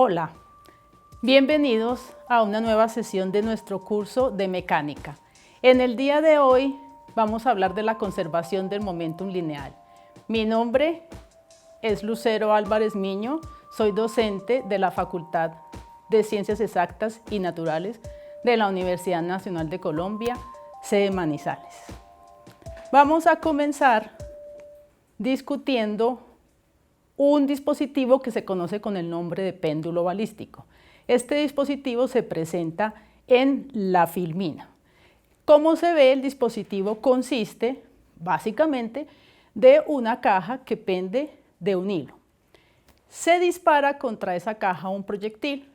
Hola, bienvenidos a una nueva sesión de nuestro curso de mecánica. En el día de hoy vamos a hablar de la conservación del momentum lineal. Mi nombre es Lucero Álvarez Miño, soy docente de la Facultad de Ciencias Exactas y Naturales de la Universidad Nacional de Colombia, sede Manizales. Vamos a comenzar discutiendo un dispositivo que se conoce con el nombre de péndulo balístico. Este dispositivo se presenta en la filmina. Como se ve, el dispositivo consiste básicamente de una caja que pende de un hilo. Se dispara contra esa caja un proyectil.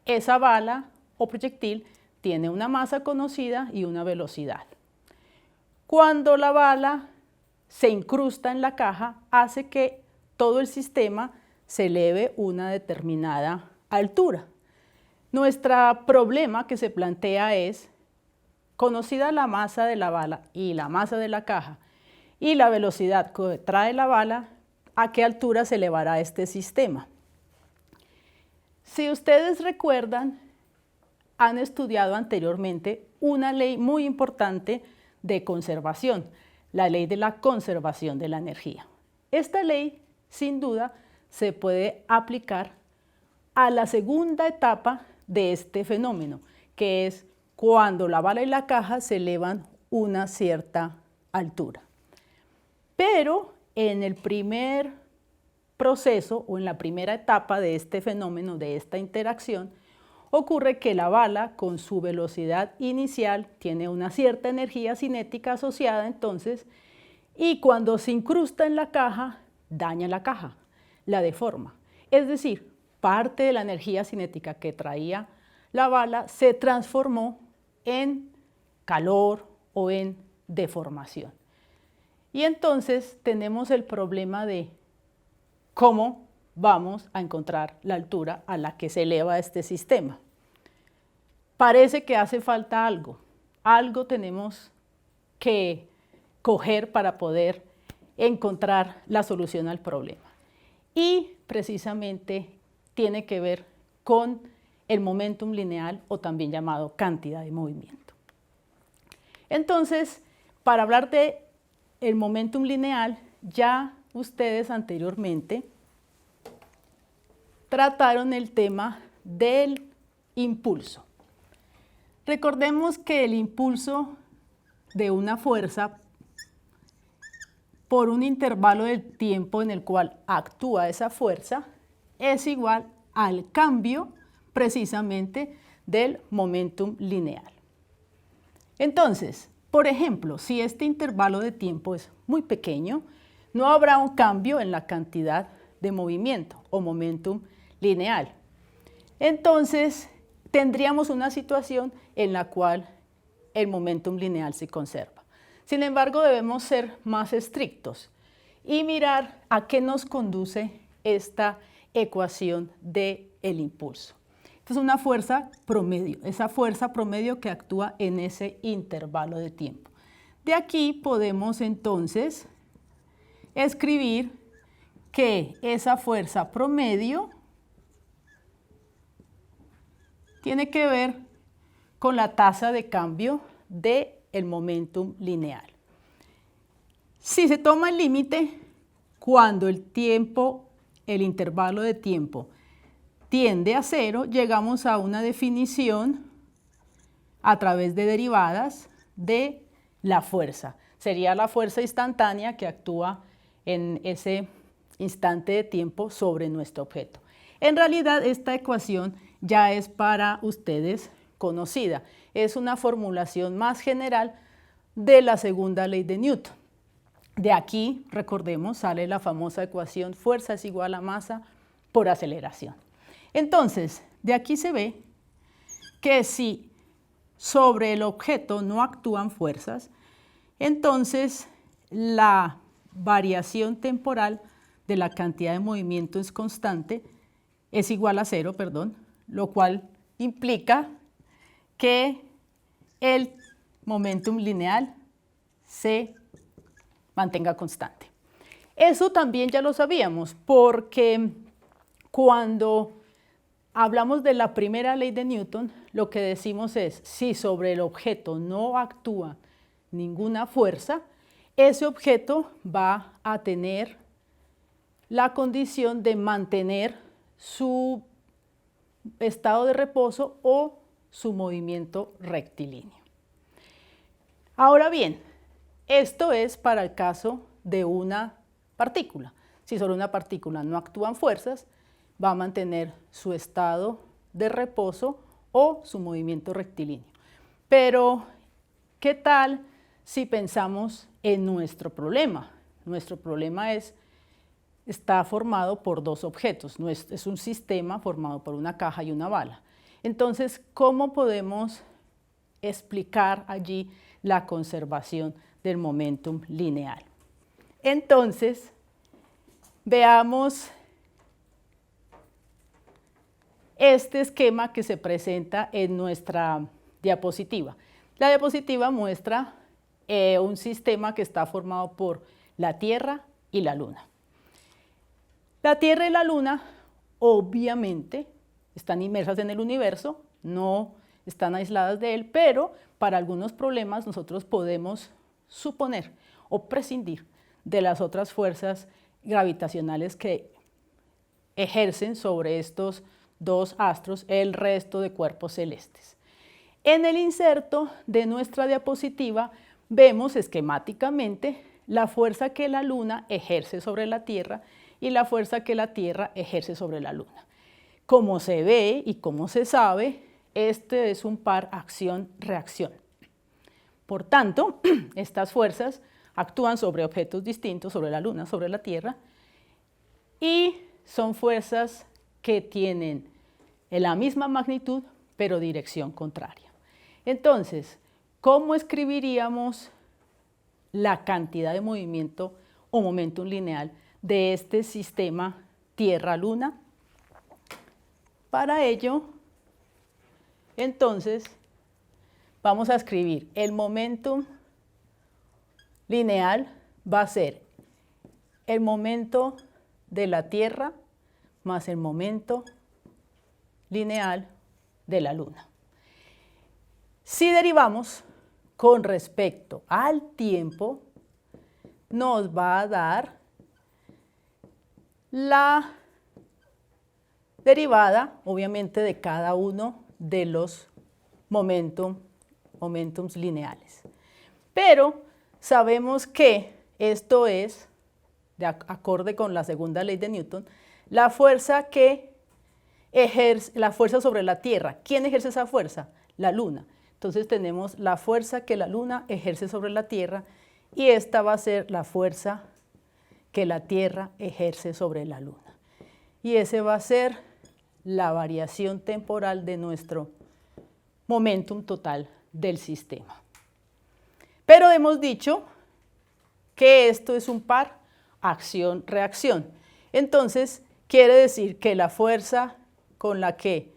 Esa bala o proyectil tiene una masa conocida y una velocidad. Cuando la bala se incrusta en la caja, hace que todo el sistema se eleve una determinada altura. Nuestro problema que se plantea es, conocida la masa de la bala y la masa de la caja y la velocidad que trae la bala, ¿a qué altura se elevará este sistema? Si ustedes recuerdan, han estudiado anteriormente una ley muy importante de conservación, la ley de la conservación de la energía. Esta ley, sin duda, se puede aplicar a la segunda etapa de este fenómeno, que es cuando la bala y la caja se elevan una cierta altura. Pero en el primer proceso o en la primera etapa de este fenómeno, de esta interacción, ocurre que la bala con su velocidad inicial tiene una cierta energía cinética asociada entonces, y cuando se incrusta en la caja, daña la caja, la deforma. Es decir, parte de la energía cinética que traía la bala se transformó en calor o en deformación. Y entonces tenemos el problema de cómo vamos a encontrar la altura a la que se eleva este sistema. Parece que hace falta algo. Algo tenemos que coger para poder encontrar la solución al problema. Y precisamente tiene que ver con el momentum lineal o también llamado cantidad de movimiento. Entonces, para hablar de el momentum lineal, ya ustedes anteriormente trataron el tema del impulso. Recordemos que el impulso de una fuerza por un intervalo del tiempo en el cual actúa esa fuerza es igual al cambio precisamente del momentum lineal. Entonces, por ejemplo, si este intervalo de tiempo es muy pequeño, no habrá un cambio en la cantidad de movimiento o momentum lineal. Entonces, tendríamos una situación en la cual el momentum lineal se conserva. Sin embargo, debemos ser más estrictos y mirar a qué nos conduce esta ecuación del impulso. Esta es una fuerza promedio, esa fuerza promedio que actúa en ese intervalo de tiempo. De aquí podemos entonces escribir que esa fuerza promedio tiene que ver con la tasa de cambio del momentum lineal. Si se toma el límite cuando el intervalo de tiempo tiende a cero, llegamos a una definición a través de derivadas de la fuerza. Sería la fuerza instantánea que actúa en ese instante de tiempo sobre nuestro objeto. En realidad, esta ecuación ya es para ustedes conocida. Es una formulación más general de la segunda ley de Newton. De aquí, recordemos, sale la famosa ecuación fuerza es igual a masa por aceleración. Entonces, de aquí se ve que si sobre el objeto no actúan fuerzas, entonces la variación temporal de la cantidad de movimiento es constante, es igual a cero, lo cual implica que el momentum lineal se mantenga constante. Eso también ya lo sabíamos, porque cuando hablamos de la primera ley de Newton, lo que decimos es, si sobre el objeto no actúa ninguna fuerza, ese objeto va a tener la condición de mantener su estado de reposo o su movimiento rectilíneo. Ahora bien, esto es para el caso de una partícula. Si sobre una partícula no actúan fuerzas, va a mantener su estado de reposo o su movimiento rectilíneo. Pero, ¿qué tal si pensamos en nuestro problema? Nuestro problema está formado por dos objetos, es un sistema formado por una caja y una bala. Entonces, ¿cómo podemos explicar allí la conservación del momentum lineal? Entonces, veamos este esquema que se presenta en nuestra diapositiva. La diapositiva muestra un sistema que está formado por la Tierra y la Luna. La Tierra y la Luna, obviamente, están inmersas en el universo, no están aisladas de él, pero para algunos problemas nosotros podemos suponer o prescindir de las otras fuerzas gravitacionales que ejercen sobre estos dos astros el resto de cuerpos celestes. En el inserto de nuestra diapositiva vemos esquemáticamente la fuerza que la Luna ejerce sobre la Tierra y la fuerza que la Tierra ejerce sobre la Luna. Como se ve y como se sabe, este es un par acción-reacción. Por tanto, estas fuerzas actúan sobre objetos distintos, sobre la Luna, sobre la Tierra, y son fuerzas que tienen la misma magnitud, pero dirección contraria. Entonces, ¿cómo escribiríamos la cantidad de movimiento o momentum lineal de este sistema Tierra-Luna? Para ello, entonces, vamos a escribir el momentum lineal va a ser el momento de la Tierra más el momento lineal de la Luna. Si derivamos con respecto al tiempo, nos va a dar la derivada, obviamente, de cada uno de los momentums lineales. Pero sabemos que esto es, de acorde con la segunda ley de Newton, la fuerza que ejerce, la fuerza sobre la Tierra. ¿Quién ejerce esa fuerza? La Luna. Entonces tenemos la fuerza que la Luna ejerce sobre la Tierra y esta va a ser la fuerza que la Tierra ejerce sobre la Luna. Y ese va a ser la variación temporal de nuestro momentum total del sistema. Pero hemos dicho que esto es un par acción-reacción. Entonces, quiere decir que la fuerza con la que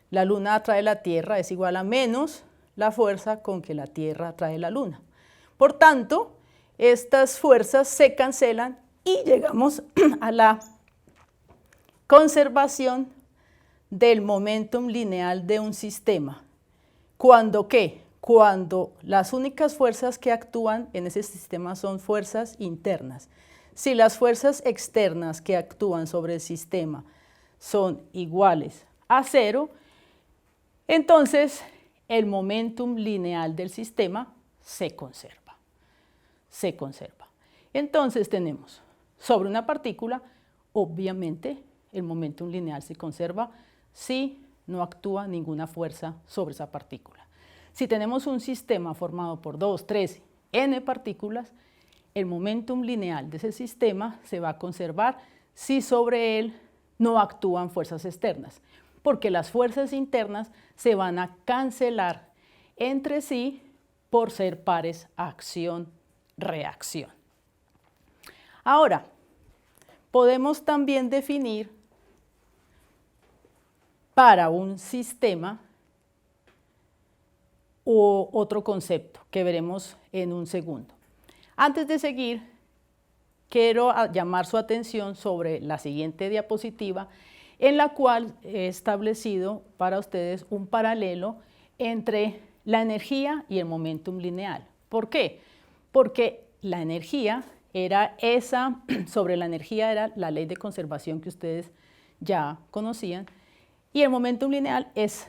la Luna atrae la Tierra es igual a menos la fuerza con que la Tierra atrae la Luna. Por tanto, estas fuerzas se cancelan y llegamos a la conservación del momentum lineal de un sistema. ¿Cuándo qué? Cuando las únicas fuerzas que actúan en ese sistema son fuerzas internas. Si las fuerzas externas que actúan sobre el sistema son iguales a 0, entonces el momentum lineal del sistema se conserva. Entonces tenemos sobre una partícula, obviamente el momentum lineal se conserva si no actúa ninguna fuerza sobre esa partícula. Si tenemos un sistema formado por 2, 3, n partículas, el momentum lineal de ese sistema se va a conservar si sobre él no actúan fuerzas externas, porque las fuerzas internas se van a cancelar entre sí por ser pares acción-reacción. Ahora, podemos también definir para un sistema o otro concepto que veremos en un segundo. Antes de seguir, quiero llamar su atención sobre la siguiente diapositiva, en la cual he establecido para ustedes un paralelo entre la energía y el momentum lineal. ¿Por qué? Porque la energía era sobre la energía era la ley de conservación que ustedes ya conocían, y el momentum lineal es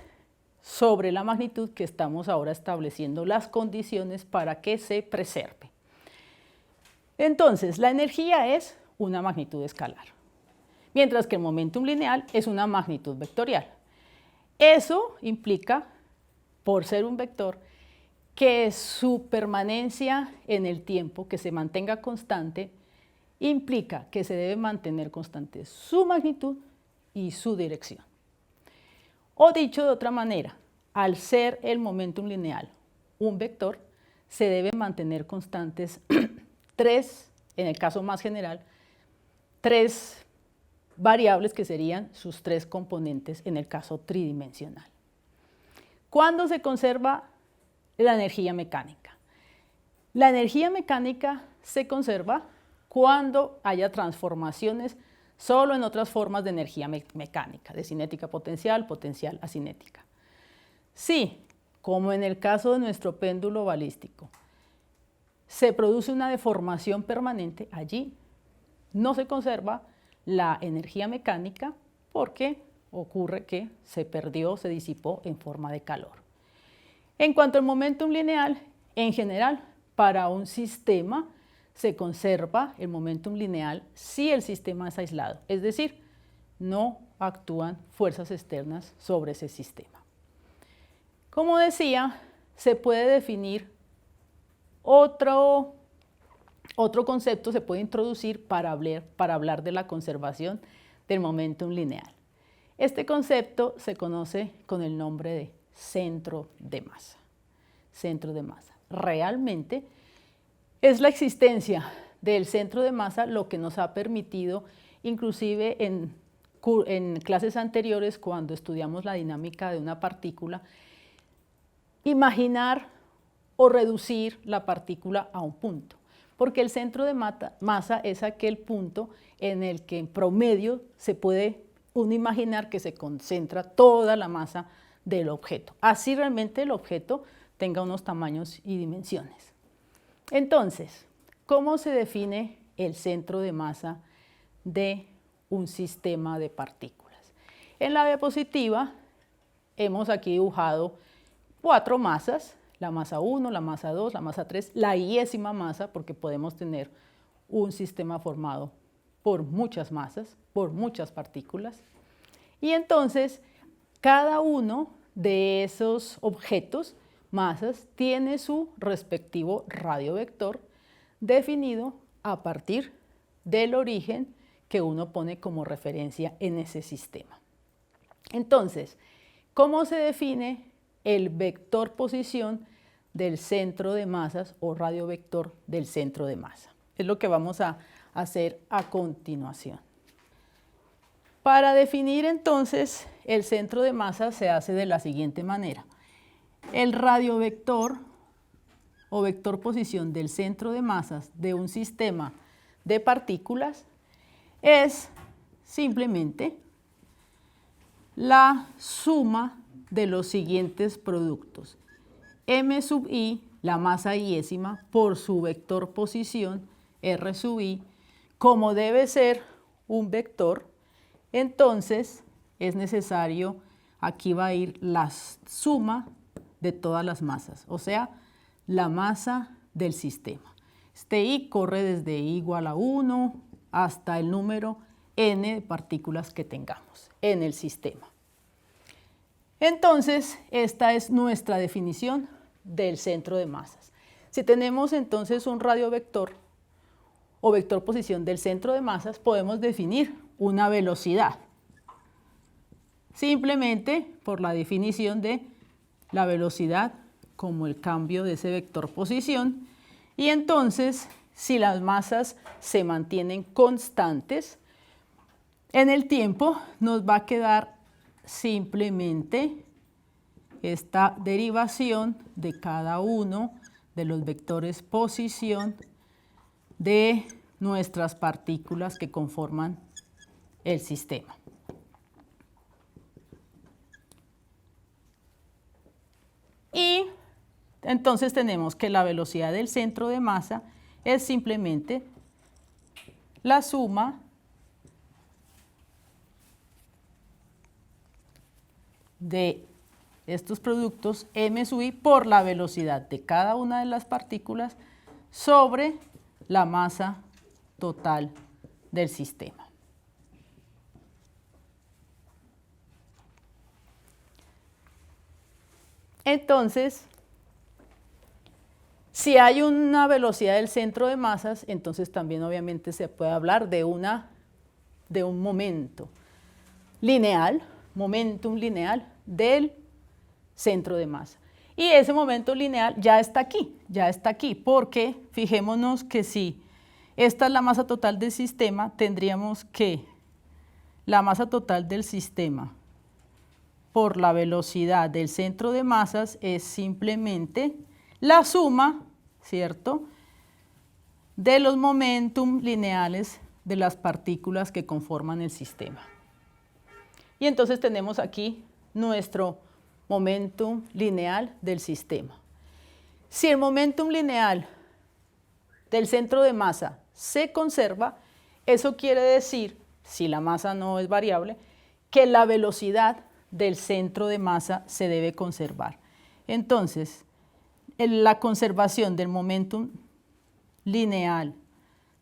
sobre la magnitud que estamos ahora estableciendo las condiciones para que se preserve. Entonces, la energía es una magnitud escalar, mientras que el momentum lineal es una magnitud vectorial. Eso implica, por ser un vector, que su permanencia en el tiempo, que se mantenga constante, implica que se debe mantener constante su magnitud y su dirección. O dicho de otra manera, al ser el momentum lineal un vector, se deben mantener constantes tres, en el caso más general, tres variables que serían sus tres componentes en el caso tridimensional. ¿Cuándo se conserva la energía mecánica? La energía mecánica se conserva cuando haya transformaciones solo en otras formas de energía mecánica, de cinética potencial, potencial acinética. Si, como en el caso de nuestro péndulo balístico, se produce una deformación permanente, allí no se conserva la energía mecánica porque ocurre que se perdió, se disipó en forma de calor. En cuanto al momentum lineal, en general, para un sistema se conserva el momentum lineal si el sistema es aislado, es decir, no actúan fuerzas externas sobre ese sistema. Como decía, se puede definir otro concepto, se puede introducir para hablar de la conservación del momentum lineal. Este concepto se conoce con el nombre de centro de masa. Centro de masa. Realmente es la existencia del centro de masa lo que nos ha permitido, inclusive en clases anteriores, cuando estudiamos la dinámica de una partícula, imaginar o reducir la partícula a un punto. Porque el centro de masa es aquel punto en el que en promedio se puede uno imaginar que se concentra toda la masa del objeto. Así realmente el objeto tenga unos tamaños y dimensiones. Entonces, ¿cómo se define el centro de masa de un sistema de partículas? En la diapositiva hemos aquí dibujado 4 masas, la masa 1, la masa 2, la masa 3, la iésima masa, porque podemos tener un sistema formado por muchas masas, por muchas partículas. Y entonces, cada uno de esos objetos, masas, tiene su respectivo radiovector definido a partir del origen que uno pone como referencia en ese sistema. Entonces, ¿cómo se define el vector posición del centro de masas o radiovector del centro de masa? Es lo que vamos a hacer a continuación. Para definir entonces el centro de masa se hace de la siguiente manera. El radiovector o vector posición del centro de masas de un sistema de partículas es simplemente la suma de los siguientes productos. M sub i, la masa iésima, por su vector posición, R sub i, como debe ser un vector, entonces es necesario, aquí va a ir la suma de todas las masas, o sea, la masa del sistema. Este i corre desde i igual a 1 hasta el número n de partículas que tengamos en el sistema. Entonces, esta es nuestra definición del centro de masas. Si tenemos entonces un radiovector o vector posición del centro de masas, podemos definir una velocidad. Simplemente por la definición de la velocidad como el cambio de ese vector posición. Y entonces, si las masas se mantienen constantes en el tiempo, nos va a quedar simplemente esta derivación de cada uno de los vectores posición de nuestras partículas que conforman el sistema. Entonces tenemos que la velocidad del centro de masa es simplemente la suma de estos productos m sub i por la velocidad de cada una de las partículas sobre la masa total del sistema. Entonces, si hay una velocidad del centro de masas, entonces también obviamente se puede hablar de un momento lineal, momentum lineal del centro de masa. Y ese momento lineal ya está aquí, porque fijémonos que si esta es la masa total del sistema, tendríamos que la masa total del sistema por la velocidad del centro de masas es simplemente la suma, ¿cierto?, de los momentum lineales de las partículas que conforman el sistema. Y entonces tenemos aquí nuestro momentum lineal del sistema. Si el momentum lineal del centro de masa se conserva, eso quiere decir, si la masa no es variable, que la velocidad del centro de masa se debe conservar. Entonces, la conservación del momentum lineal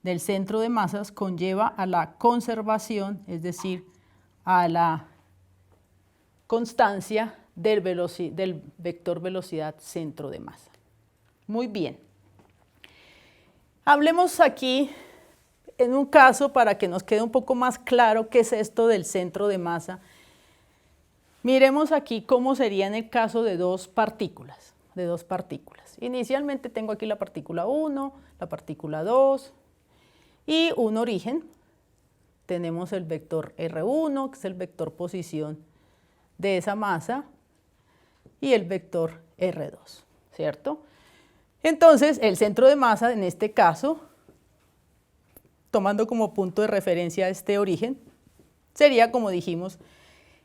del centro de masas conlleva a la conservación, es decir, a la constancia del vector velocidad centro de masa. Muy bien. Hablemos aquí en un caso para que nos quede un poco más claro qué es esto del centro de masa. Miremos aquí cómo sería en el caso de dos partículas. Inicialmente tengo aquí la partícula 1, la partícula 2 y un origen. Tenemos el vector R1, que es el vector posición de esa masa, y el vector R2, ¿cierto? Entonces, el centro de masa, en este caso, tomando como punto de referencia este origen, sería, como dijimos,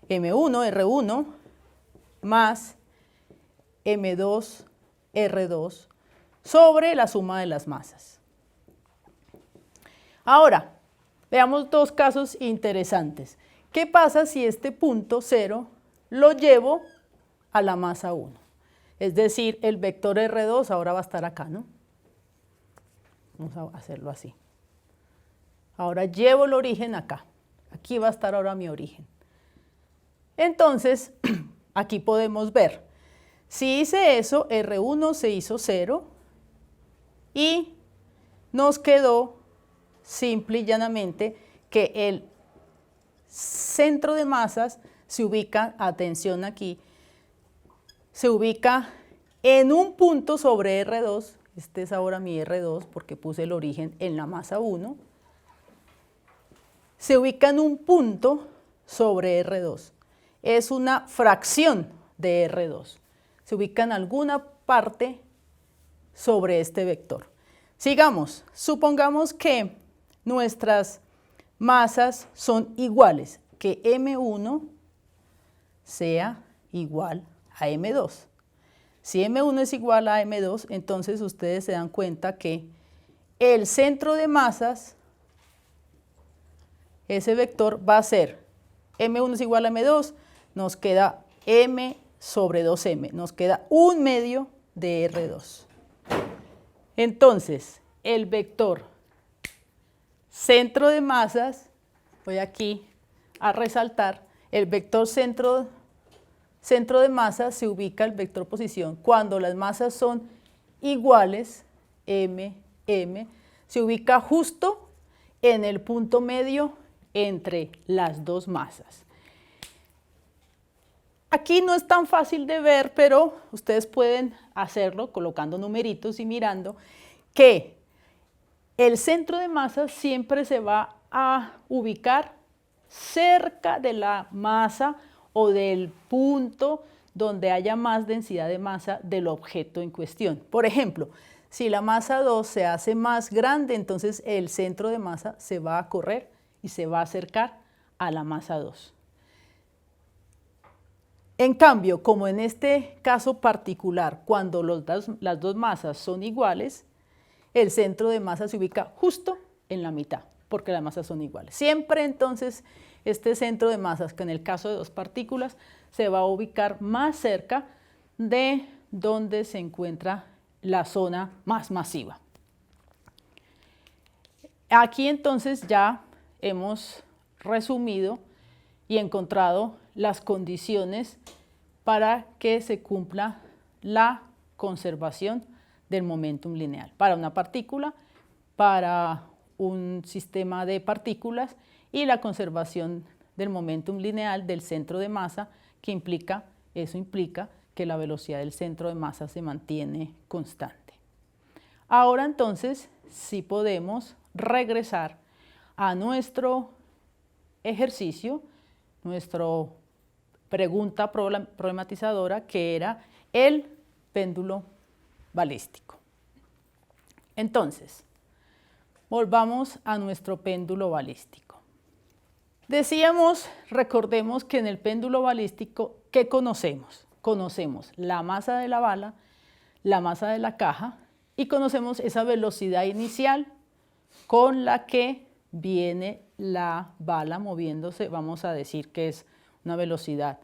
M1, R1, más M2, R2, sobre la suma de las masas. Ahora, veamos dos casos interesantes. ¿Qué pasa si este punto 0 lo llevo a la masa 1? Es decir, el vector R2 ahora va a estar acá, ¿no? Vamos a hacerlo así. Ahora llevo el origen acá. Aquí va a estar ahora mi origen. Entonces, aquí podemos ver, si hice eso, R1 se hizo 0 y nos quedó simple y llanamente que el centro de masas se ubica, atención aquí, se ubica en un punto sobre R2, este es ahora mi R2 porque puse el origen en la masa 1, se ubica en un punto sobre R2, es una fracción de R2, se ubica en alguna parte sobre este vector. Sigamos, supongamos que nuestras masas son iguales, que M1 sea igual a M2. Si M1 es igual a M2, entonces ustedes se dan cuenta que el centro de masas, ese vector va a ser M1 es igual a M2, nos queda M sobre 2M, nos queda 1/2 de R2. Entonces, el vector centro de masas, voy aquí a resaltar, el vector centro de masa se ubica el vector posición cuando las masas son iguales, M, M, se ubica justo en el punto medio entre las dos masas. Aquí no es tan fácil de ver, pero ustedes pueden hacerlo colocando numeritos y mirando que el centro de masa siempre se va a ubicar cerca de la masa o del punto donde haya más densidad de masa del objeto en cuestión. Por ejemplo, si la masa 2 se hace más grande, entonces el centro de masa se va a correr y se va a acercar a la masa 2. En cambio, como en este caso particular, cuando las dos masas son iguales, el centro de masa se ubica justo en la mitad, porque las masas son iguales. Siempre entonces este centro de masas, que en el caso de dos partículas, se va a ubicar más cerca de donde se encuentra la zona más masiva. Aquí entonces ya hemos resumido y encontrado las condiciones para que se cumpla la conservación del momentum lineal para una partícula, para un sistema de partículas, y la conservación del momentum lineal del centro de masa, que implica que la velocidad del centro de masa se mantiene constante. Ahora entonces sí podemos regresar a nuestro ejercicio, nuestra pregunta problematizadora, que era el péndulo balístico. Entonces, volvamos a nuestro péndulo balístico. Decíamos, recordemos que en el péndulo balístico, ¿qué conocemos? Conocemos la masa de la bala, la masa de la caja, y conocemos esa velocidad inicial con la que viene la bala moviéndose. Vamos a decir que es una velocidad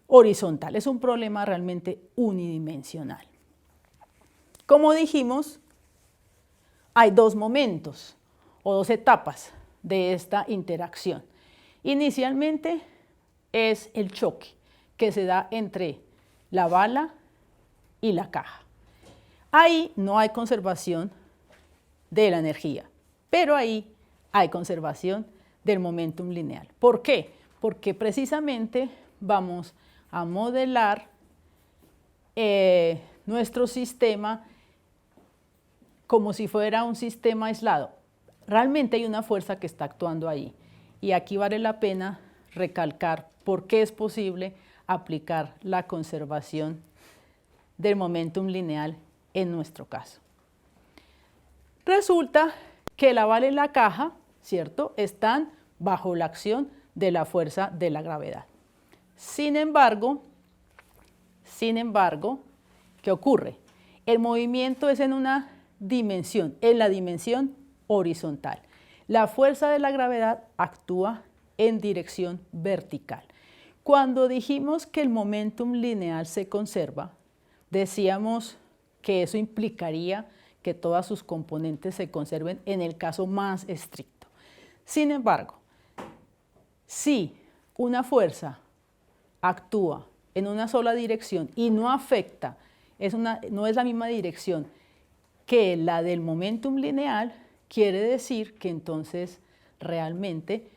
horizontal. Es un problema realmente unidimensional. Como dijimos, hay dos momentos o dos etapas de esta interacción. Inicialmente es el choque que se da entre la bala y la caja. Ahí no hay conservación de la energía, pero ahí hay conservación del momentum lineal. ¿Por qué? Porque precisamente vamos a modelar nuestro sistema como si fuera un sistema aislado. Realmente hay una fuerza que está actuando ahí, y aquí vale la pena recalcar por qué es posible aplicar la conservación del momentum lineal en nuestro caso. Resulta que la bala y la caja, ¿cierto?, están bajo la acción de la fuerza de la gravedad. Sin embargo, ¿qué ocurre? El movimiento es en una dimensión, en la dimensión horizontal. La fuerza de la gravedad actúa en dirección vertical. Cuando dijimos que el momentum lineal se conserva, decíamos que eso implicaría que todas sus componentes se conserven en el caso más estricto. Sin embargo, si una fuerza actúa en una sola dirección y no afecta, no es la misma dirección que la del momentum lineal, quiere decir que entonces realmente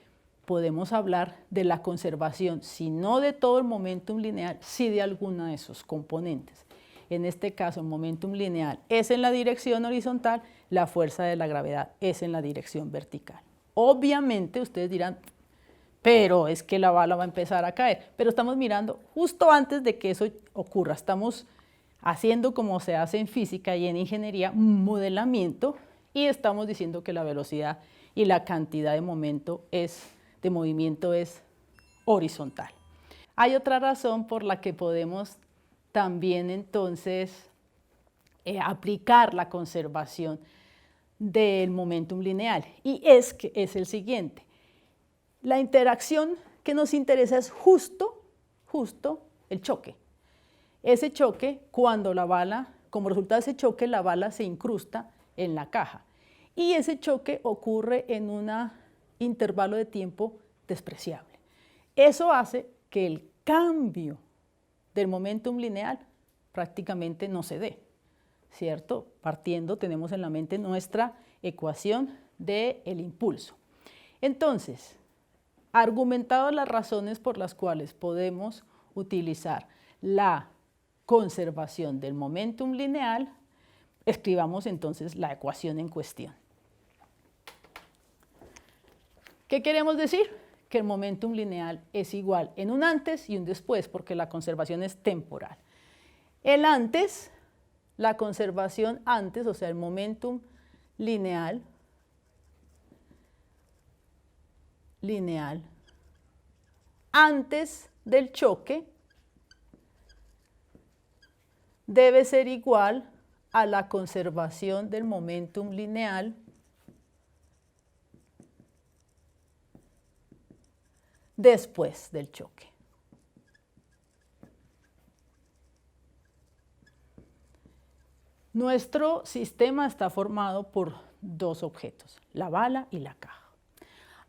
podemos hablar de la conservación, si no de todo el momentum lineal, sí de alguna de sus componentes. En este caso, el momentum lineal es en la dirección horizontal, la fuerza de la gravedad es en la dirección vertical. Obviamente ustedes dirán, pero es que la bala va a empezar a caer, pero estamos mirando justo antes de que eso ocurra. Estamos haciendo, como se hace en física y en ingeniería, un modelamiento, y estamos diciendo que la velocidad y la cantidad de movimiento es horizontal. Hay otra razón por la que podemos también entonces aplicar la conservación del momentum lineal, y es el siguiente. La interacción que nos interesa es justo el choque. Ese choque, cuando la bala, como resultado de ese choque, la bala se incrusta en la caja, y ese choque ocurre en un intervalo de tiempo despreciable. Eso hace que el cambio del momentum lineal prácticamente no se dé, ¿cierto? Partiendo, tenemos en la mente nuestra ecuación del impulso. Entonces, argumentado las razones por las cuales podemos utilizar la conservación del momentum lineal, escribamos entonces la ecuación en cuestión. ¿Qué queremos decir? Que el momentum lineal es igual en un antes y un después, porque la conservación es temporal. El antes, la conservación antes, o sea, el momentum lineal, antes del choque, debe ser igual a la conservación del momentum lineal después del choque. Nuestro sistema está formado por dos objetos, la bala y la caja.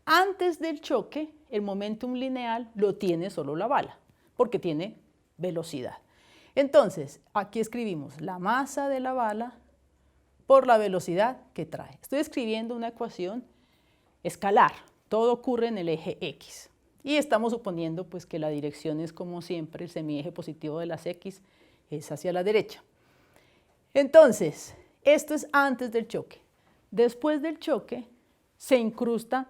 Antes del choque, el momentum lineal lo tiene solo la bala, porque tiene velocidad. Entonces, aquí escribimos la masa de la bala por la velocidad que trae. Estoy escribiendo una ecuación escalar, todo ocurre en el eje X. Y estamos suponiendo pues, que la dirección es como siempre, el semieje positivo de las X es hacia la derecha. Entonces, esto es antes del choque. Después del choque, se incrusta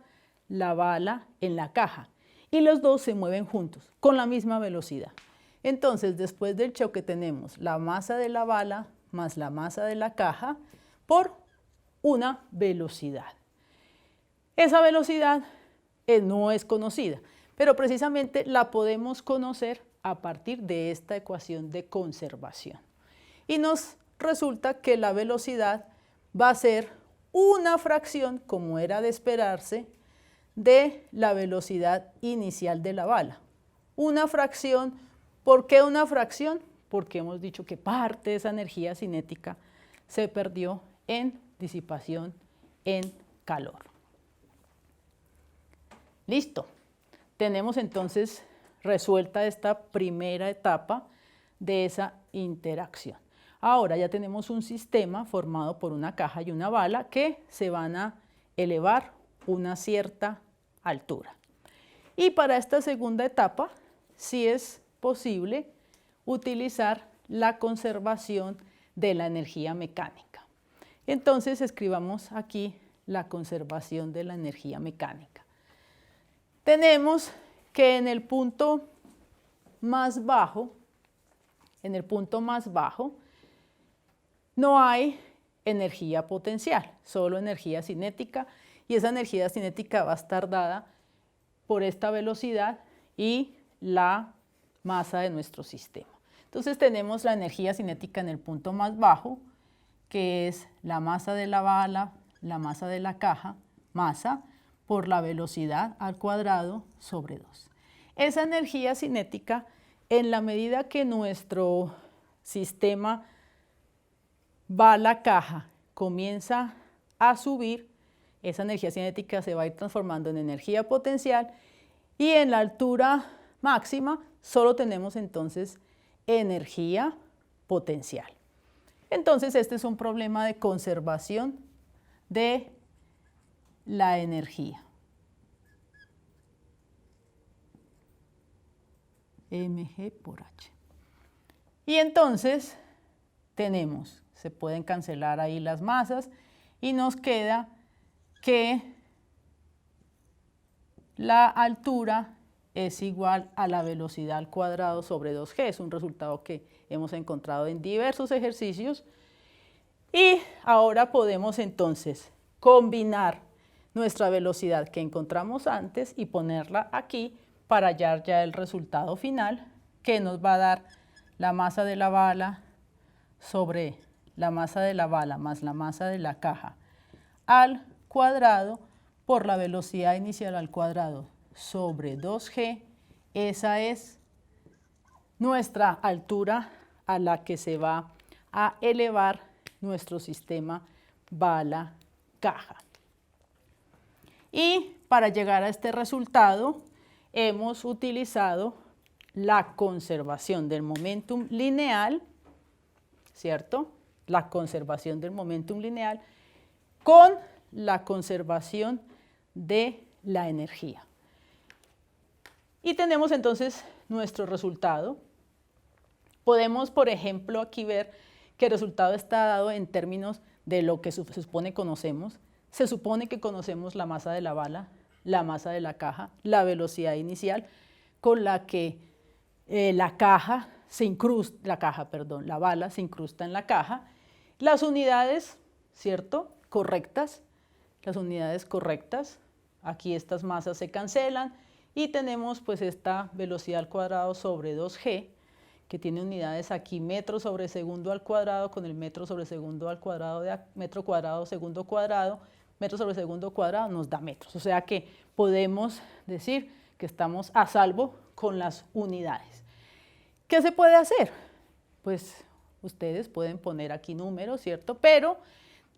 la bala en la caja y los dos se mueven juntos con la misma velocidad. Entonces, después del choque tenemos la masa de la bala más la masa de la caja por una velocidad. Esa velocidad no es conocida, pero precisamente la podemos conocer a partir de esta ecuación de conservación. Y nos resulta que la velocidad va a ser una fracción, como era de esperarse, de la velocidad inicial de la bala. Una fracción, ¿por qué una fracción? Porque hemos dicho que parte de esa energía cinética se perdió en disipación en calor. Listo. Tenemos entonces resuelta esta primera etapa de esa interacción. Ahora ya tenemos un sistema formado por una caja y una bala que se van a elevar una cierta altura. Y para esta segunda etapa sí es posible utilizar la conservación de la energía mecánica. Entonces escribamos aquí la conservación de la energía mecánica. Tenemos que en el punto más bajo, no hay energía potencial, solo energía cinética, y esa energía cinética va a estar dada por esta velocidad y la masa de nuestro sistema. Entonces tenemos la energía cinética en el punto más bajo, que es la masa de la bala, la masa de la caja, masa por la velocidad al cuadrado sobre 2. Esa energía cinética, en la medida que nuestro sistema bala-caja comienza a subir, esa energía cinética se va a ir transformando en energía potencial y en la altura máxima solo tenemos entonces energía potencial. Entonces este es un problema de conservación de la energía. mg por h. Y entonces tenemos, se pueden cancelar ahí las masas y nos queda que la altura es igual a la velocidad al cuadrado sobre 2g. Es un resultado que hemos encontrado en diversos ejercicios. Y ahora podemos entonces combinar nuestra velocidad que encontramos antes y ponerla aquí para hallar ya el resultado final, que nos va a dar la masa de la bala sobre la masa de la bala más la masa de la caja al cuadrado por la velocidad inicial al cuadrado sobre 2g. Esa es nuestra altura a la que se va a elevar nuestro sistema bala-caja. Y para llegar a este resultado hemos utilizado la conservación del momentum lineal, ¿cierto? La conservación del momentum lineal con la conservación de la energía. Y tenemos entonces nuestro resultado. Podemos, por ejemplo, aquí ver que el resultado está dado en términos de lo que se supone conocemos. Se supone que conocemos la masa de la bala, la masa de la caja, la velocidad inicial con la que la bala se incrusta en la caja. Las unidades, ¿cierto? Correctas. Las unidades correctas. Aquí estas masas se cancelan y tenemos pues esta velocidad al cuadrado sobre 2g, que tiene unidades aquí, metros sobre segundo al cuadrado con el metro sobre segundo al cuadrado de metro cuadrado, segundo cuadrado, metro sobre segundo cuadrado nos da metros. O sea que podemos decir que estamos a salvo con las unidades. ¿Qué se puede hacer? Pues ustedes pueden poner aquí números, ¿cierto? Pero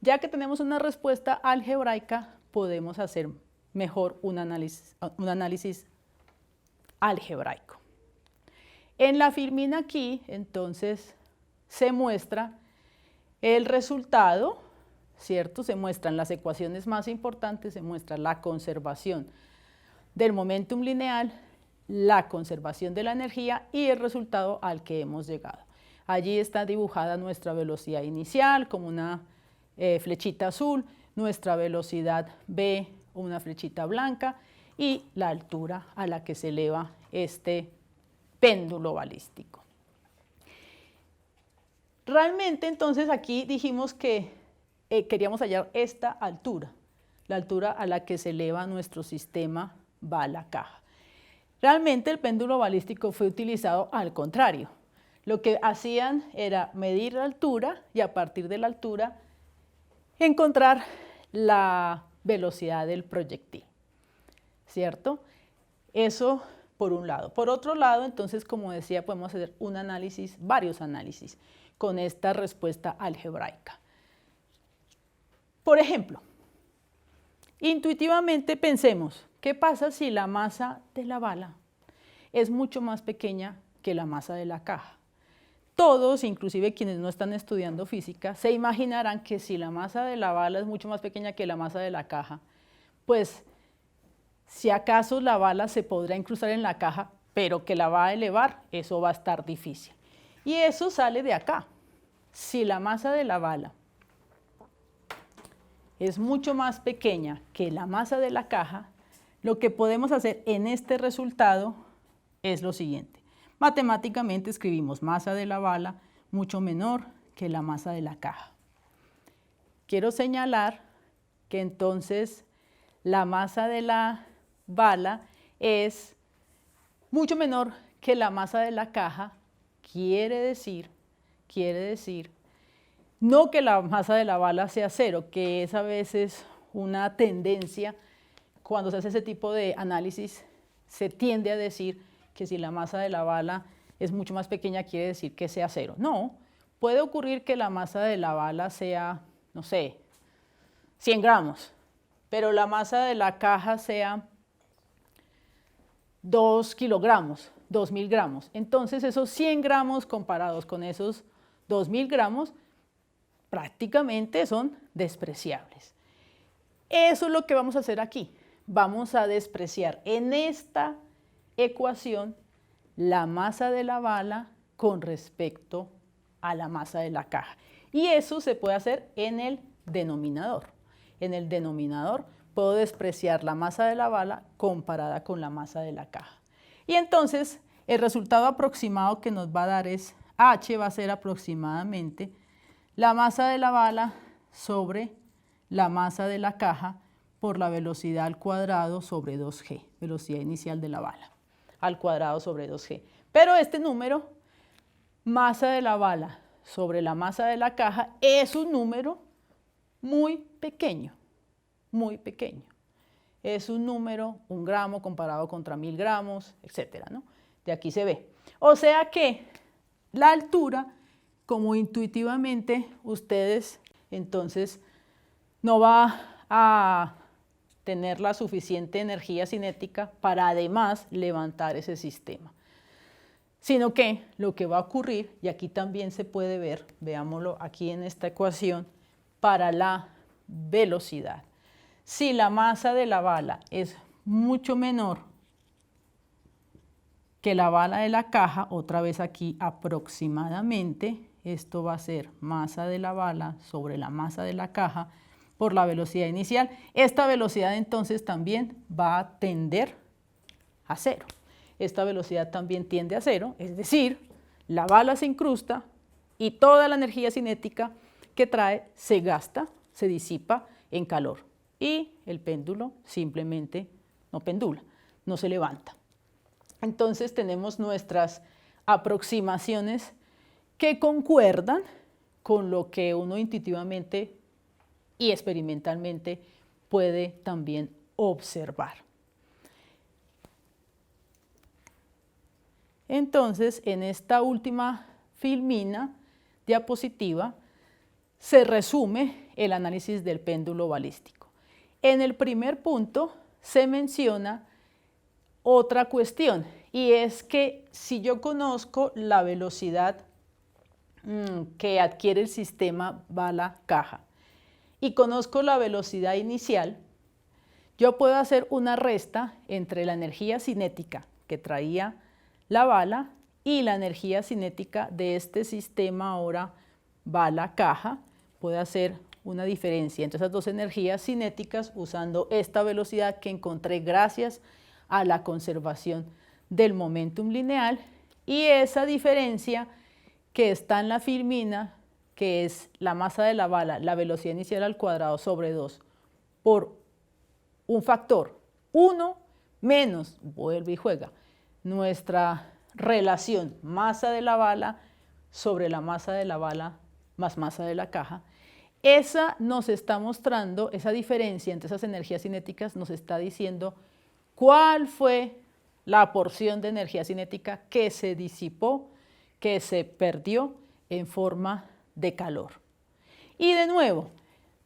ya que tenemos una respuesta algebraica, podemos hacer mejor un análisis algebraico. En la filmina aquí, entonces, se muestra el resultado, ¿cierto? Se muestran las ecuaciones más importantes, se muestra la conservación del momentum lineal, la conservación de la energía y el resultado al que hemos llegado. Allí está dibujada nuestra velocidad inicial como una flechita azul, nuestra velocidad B, una flechita blanca, y la altura a la que se eleva este péndulo balístico. Realmente, entonces, aquí dijimos que queríamos hallar esta altura, la altura a la que se eleva nuestro sistema bala-caja. Realmente el péndulo balístico fue utilizado al contrario. Lo que hacían era medir la altura y a partir de la altura encontrar la velocidad del proyectil, ¿cierto? Eso por un lado. Por otro lado, entonces, como decía, podemos hacer un análisis, varios análisis, con esta respuesta algebraica. Por ejemplo, intuitivamente pensemos, ¿qué pasa si la masa de la bala es mucho más pequeña que la masa de la caja? Todos, inclusive quienes no están estudiando física, se imaginarán que si la masa de la bala es mucho más pequeña que la masa de la caja, pues si acaso la bala se podrá incrustar en la caja, pero que la va a elevar, eso va a estar difícil. Y eso sale de acá. Si la masa de la bala es mucho más pequeña que la masa de la caja, lo que podemos hacer en este resultado es lo siguiente. Matemáticamente escribimos masa de la bala mucho menor que la masa de la caja. Quiero señalar que entonces la masa de la bala es mucho menor que la masa de la caja, quiere decir, no que la masa de la bala sea cero, que es a veces una tendencia, cuando se hace ese tipo de análisis, se tiende a decir que si la masa de la bala es mucho más pequeña, quiere decir que sea cero. No, puede ocurrir que la masa de la bala sea, no sé, 100 gramos, pero la masa de la caja sea 2 kilogramos, 2000 gramos. Entonces esos 100 gramos comparados con esos 2000 gramos prácticamente son despreciables. Eso es lo que vamos a hacer aquí. Vamos a despreciar en esta ecuación la masa de la bala con respecto a la masa de la caja. Y eso se puede hacer en el denominador. En el denominador puedo despreciar la masa de la bala comparada con la masa de la caja. Y entonces el resultado aproximado que nos va a dar es H va a ser aproximadamente la masa de la bala sobre la masa de la caja por la velocidad al cuadrado sobre 2g, velocidad inicial de la bala, al cuadrado sobre 2g. Pero este número, masa de la bala sobre la masa de la caja, es un número muy pequeño, muy pequeño. Es un número, 1 gramo comparado contra 1000 gramos, etcétera, ¿no? De aquí se ve. O sea que la altura, como intuitivamente ustedes entonces no va a tener la suficiente energía cinética para además levantar ese sistema, sino que lo que va a ocurrir, y aquí también se puede ver, veámoslo aquí en esta ecuación, para la velocidad. Si la masa de la bala es mucho menor que la bala de la caja, otra vez aquí aproximadamente, esto va a ser masa de la bala sobre la masa de la caja por la velocidad inicial. Esta velocidad entonces también va a tender a cero. Esta velocidad también tiende a cero, es decir, la bala se incrusta y toda la energía cinética que trae se gasta, se disipa en calor y el péndulo simplemente no pendula, no se levanta. Entonces tenemos nuestras aproximaciones que concuerdan con lo que uno intuitivamente y experimentalmente puede también observar. Entonces, en esta última diapositiva, se resume el análisis del péndulo balístico. En el primer punto se menciona otra cuestión, y es que si yo conozco la velocidad que adquiere el sistema bala-caja y conozco la velocidad inicial, yo puedo hacer una resta entre la energía cinética que traía la bala y la energía cinética de este sistema ahora bala-caja. Puedo hacer una diferencia entre esas dos energías cinéticas usando esta velocidad que encontré gracias a la conservación del momentum lineal, y esa diferencia que está en la filmina, que es la masa de la bala, la velocidad inicial al cuadrado sobre 2 por un factor 1 menos, vuelve y juega, nuestra relación masa de la bala sobre la masa de la bala más masa de la caja. Esa nos está mostrando, esa diferencia entre esas energías cinéticas nos está diciendo cuál fue la porción de energía cinética que se disipó, que se perdió en forma de calor. Y de nuevo,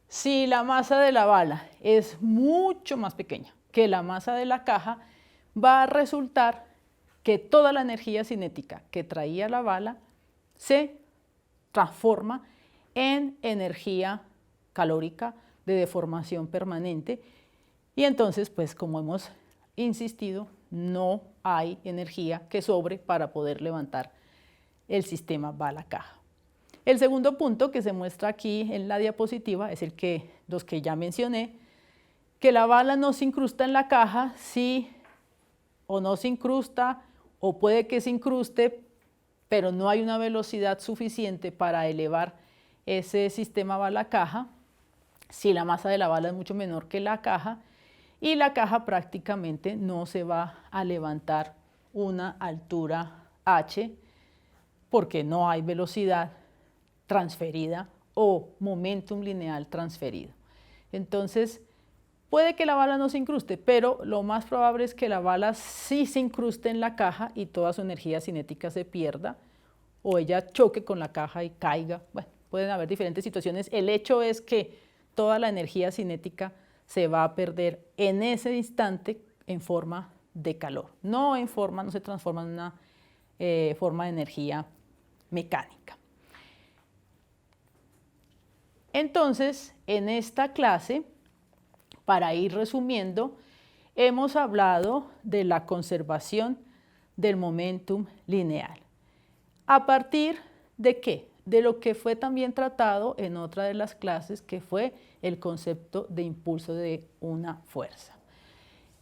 si la masa de la bala es mucho más pequeña que la masa de la caja, va a resultar que toda la energía cinética que traía la bala se transforma en energía calórica de deformación permanente, y entonces, pues como hemos insistido, no hay energía que sobre para poder levantar el sistema bala-caja. El segundo punto que se muestra aquí en la diapositiva es los que ya mencioné, que la bala no se incrusta en la caja, sí o no se incrusta, o puede que se incruste, pero no hay una velocidad suficiente para elevar ese sistema bala-caja, si la masa de la bala es mucho menor que la caja, y la caja prácticamente no se va a levantar una altura h, porque no hay velocidad transferida o momentum lineal transferido. Entonces, puede que la bala no se incruste, pero lo más probable es que la bala sí se incruste en la caja y toda su energía cinética se pierda, o ella choque con la caja y caiga. Bueno, pueden haber diferentes situaciones. El hecho es que toda la energía cinética se va a perder en ese instante en forma de calor, no se transforma en una forma de energía mecánica. Entonces, en esta clase, para ir resumiendo, hemos hablado de la conservación del momentum lineal. ¿A partir de qué? De lo que fue también tratado en otra de las clases, que fue el concepto de impulso de una fuerza.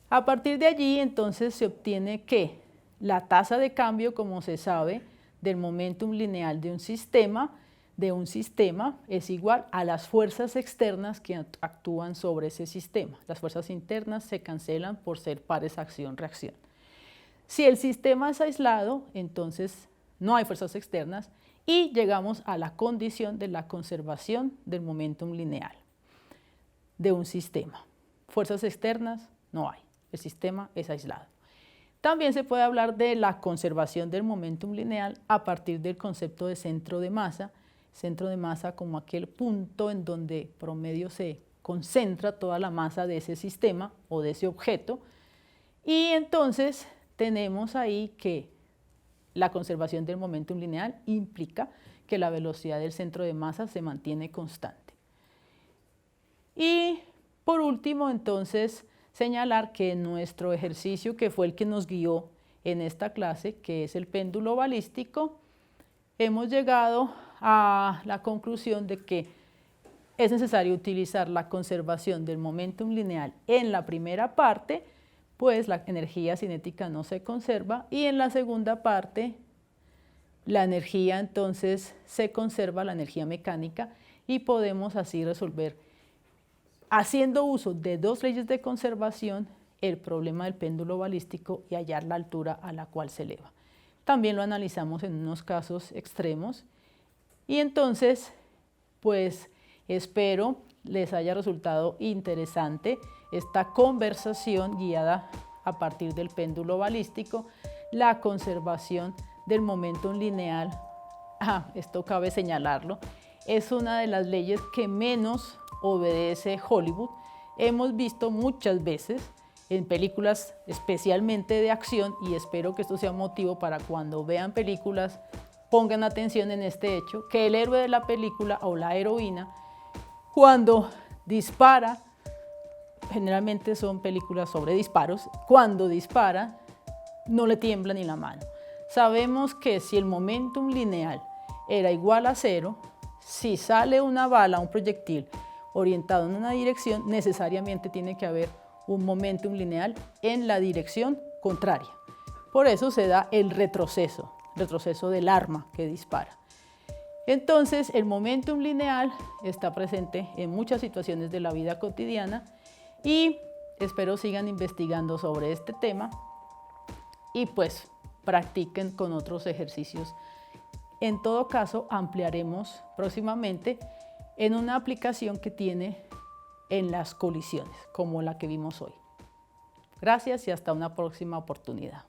A partir de allí, entonces, se obtiene que la tasa de cambio, como se sabe, del momentum lineal de un sistema es igual a las fuerzas externas que actúan sobre ese sistema. Las fuerzas internas se cancelan por ser pares acción-reacción. Si el sistema es aislado, entonces no hay fuerzas externas y llegamos a la condición de la conservación del momentum lineal de un sistema. Fuerzas externas no hay, el sistema es aislado. También se puede hablar de la conservación del momentum lineal a partir del concepto de centro de masa como aquel punto en donde promedio se concentra toda la masa de ese sistema o de ese objeto, y entonces tenemos ahí que la conservación del momentum lineal implica que la velocidad del centro de masa se mantiene constante. Y por último, entonces, señalar que nuestro ejercicio, que fue el que nos guió en esta clase, que es el péndulo balístico, hemos llegado a la conclusión de que es necesario utilizar la conservación del momentum lineal en la primera parte, pues la energía cinética no se conserva, y en la segunda parte la energía entonces se conserva, la energía mecánica, y podemos así resolver, haciendo uso de dos leyes de conservación, el problema del péndulo balístico y hallar la altura a la cual se eleva. también lo analizamos en unos casos extremos. Y entonces, pues espero les haya resultado interesante esta conversación guiada a partir del péndulo balístico, la conservación del momentum lineal. Esto cabe señalarlo, es una de las leyes que menos obedece Hollywood. Hemos visto muchas veces en películas especialmente de acción, y espero que esto sea motivo para cuando vean películas pongan atención en este hecho, que el héroe de la película o la heroína, cuando dispara, generalmente son películas sobre disparos, cuando dispara no le tiembla ni la mano. Sabemos que si el momentum lineal era igual a 0, si sale una bala, un proyectil orientado en una dirección, necesariamente tiene que haber un momentum lineal en la dirección contraria. Por eso se da el retroceso del arma que dispara. Entonces, el momentum lineal está presente en muchas situaciones de la vida cotidiana y espero sigan investigando sobre este tema y pues practiquen con otros ejercicios. En todo caso, ampliaremos próximamente en una aplicación que tiene en las colisiones, como la que vimos hoy. Gracias y hasta una próxima oportunidad.